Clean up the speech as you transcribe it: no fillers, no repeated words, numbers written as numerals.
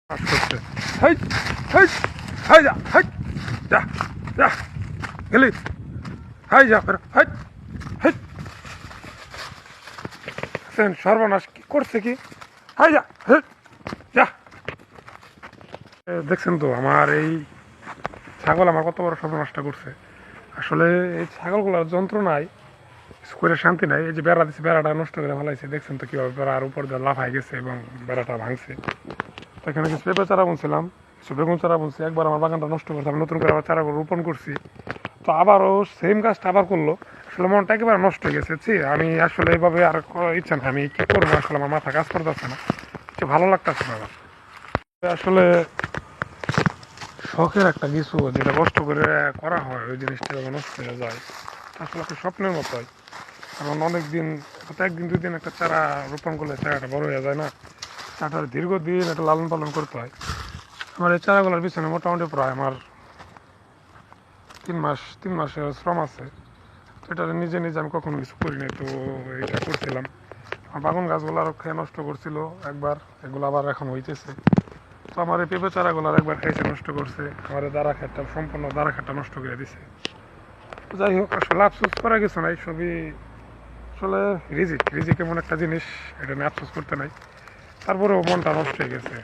কাজ করছে। হেই হেই হেই যা হেই যা যা গেলি হাই যা ফের হাই হেই সর্বনাশ কি করছে কি হাই যা হেই যা। দেখছেন তো আমার এই ছাগল আমার কত বড় সর্বনাশটা করছে। আসলে এই ছাগলগুলোর যন্ত্রণায় করে শান্তি নাই। এই যে বেড়া দিচ্ছে, বেড়াটা নষ্ট করে ফেলাইছে। দেখছেন তো কীভাবে বেড়ার উপর দিয়ে লাফাই গেছে এবং বেড়াটা ভাঙছে। তো এখানে কিছু পেঁপে চারা বুনছিলাম, কিছু বেগুন চারা বুনছি। একবার আমার বাগানটা নষ্ট করছে, আমি নতুন করে আবার চারাগুলো রোপণ করছি। তো আবারও সেম কাজটা আবার করলো। আসলে মনটা একেবারে নষ্ট হয়ে গেছে। আমি আসলে এইভাবে আর ইচ্ছা না, আমি কী করবো আসলে আমার মাথা কাজ করতেছে না, কিছু ভালো লাগতেছে না আমার। আসলে শখের একটা কিছু যেটা কষ্ট করে করা হয়, ওই জিনিসটা যখন নষ্ট হয়ে যায় আসলে একটা স্বপ্নের মতো হয়। কারণ অনেক দিন, হয়তো একদিন দুই দিন একটা চারা রোপণ করলে চারাটা বড় হয়ে যায় না, চারাটার দীর্ঘদিন একটা লালন পালন করতে হয়। আমার এই চারাগুলোর পিছনে মোটামুটি প্রায় আমার 3 মাসের শ্রম আছে। তো এটা নিজে নিজে আমি কখনো কিছু করিনি, তো এটা করছিলাম। আমার বাগান গাছগুলো আরও খেয়ে নষ্ট করছিল একবার, এগুলো আবার এখন হইতেছে। তো আমার এই পেঁপে চারাগুলো একবার খাইছে, নষ্ট করছে। আমার এই দাঁড়া খেটটা সম্পূর্ণ দাঁড়া খেটটা নষ্ট করে দিছে। যাই হোক, আসলে আফসোস করা কিছু নাই, সবই আসলে রিজিক এমন একটা জিনিস, এটা নিয়ে আফসোস করতে নাই। তারপরেও মনটা নষ্ট হয়ে গেছে।